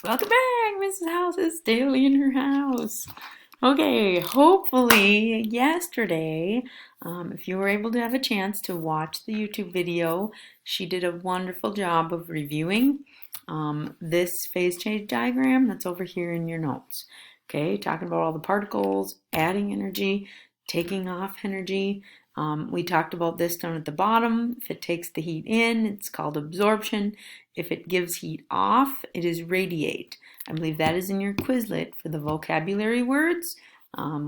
Welcome back, Mrs. House is daily in her house. Okay, hopefully yesterday, if you were able to have a chance to watch the YouTube video, she did a wonderful job of reviewing this phase change diagram that's over here in your notes. Okay, talking about all the particles, adding energy, taking off energy. We talked about this down at the bottom. If it takes the heat in, it's called absorption. If it gives heat off, it is radiate. I believe that is in your Quizlet for the vocabulary words,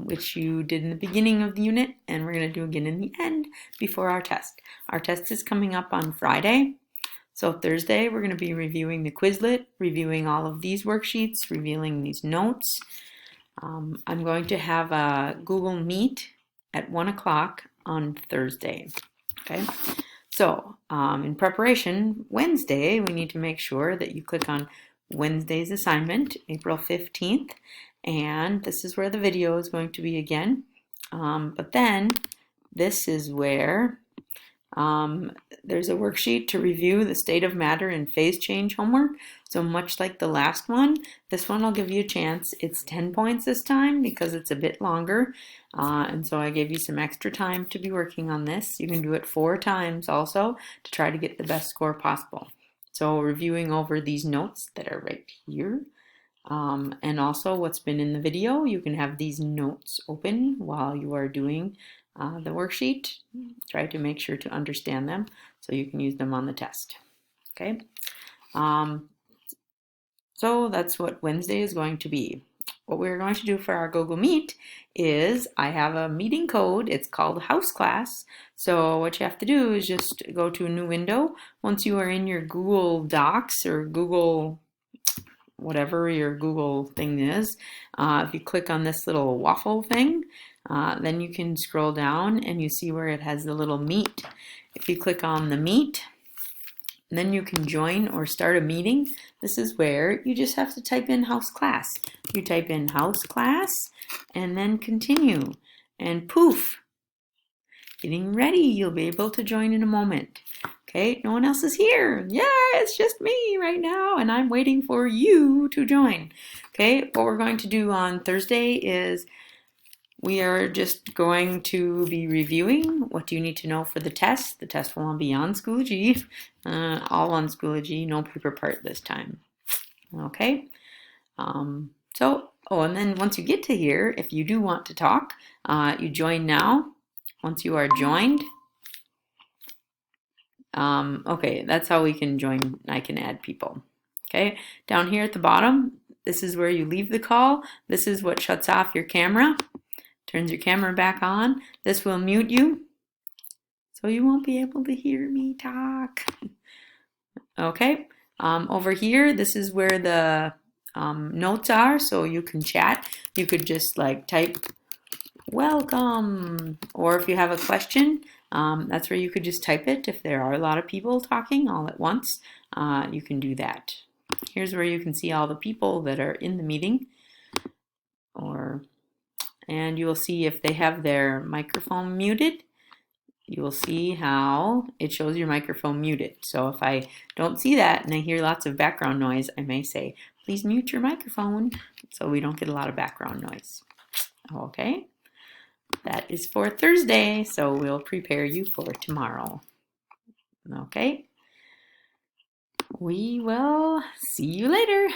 which you did in the beginning of the unit, and we're going to do again in the end before our test. Our test is coming up on Friday. So Thursday, we're going to be reviewing the Quizlet, reviewing all of these worksheets, reviewing these notes. I'm going to have a Google Meet at 1 o'clock on Thursday. Okay. So in preparation, Wednesday, we need to make sure that you click on Wednesday's assignment, April 15th, and this is where the video is going to be again. But then this is where there's a worksheet to review the state of matter and phase change homework. So much like the last one, this one will give you a chance. It's 10 points this time because it's a bit longer. And so I gave you some extra time to be working on this. You can do it 4 times also to try to get the best score possible. So reviewing over these notes that are right here. And also what's been in the video, you can have these notes open while you are doing the worksheet. Try to make sure to understand them so you can use them on the test. Okay. So that's what Wednesday is going to be. What we're going to do for our Google Meet is I have a meeting code. It's called House Class. So what you have to do is just go to a new window. Once you are in your Google Docs or Google whatever your Google thing is, if you click on this little waffle thing, then you can scroll down and you see where it has the little Meet. If you click on the Meet, then you can join or start a meeting. This is where you just have to type in House Class. You type in House Class and then continue. And poof, getting ready. You'll be able to join in a moment. Okay, no one else is here. Yeah, it's just me right now, and I'm waiting for you to join. Okay, what we're going to do on Thursday is we are just going to be reviewing what do you need to know for the test. The test will be on Schoology, all on Schoology, no paper part this time. Okay, and then once you get to here, if you do want to talk, you join now. Once you are joined, okay, that's how we can join. I can add people. Okay, down here at the bottom, this is where you leave the call. This is what shuts off your camera. Turns your camera back on. This will mute you, so you won't be able to hear me talk. Okay, over here, this is where the notes are, so you can chat. You could just like type welcome, or if you have a question, that's where you could just type it. If there are a lot of people talking all at once, you can do that. Here's where you can see all the people that are in the meeting, and you will see if they have their microphone muted. You will see how it shows your microphone muted. So if I don't see that and I hear lots of background noise, I may say, please mute your microphone so we don't get a lot of background noise. Okay, that is for Thursday, so we'll prepare you for tomorrow. Okay, we will see you later.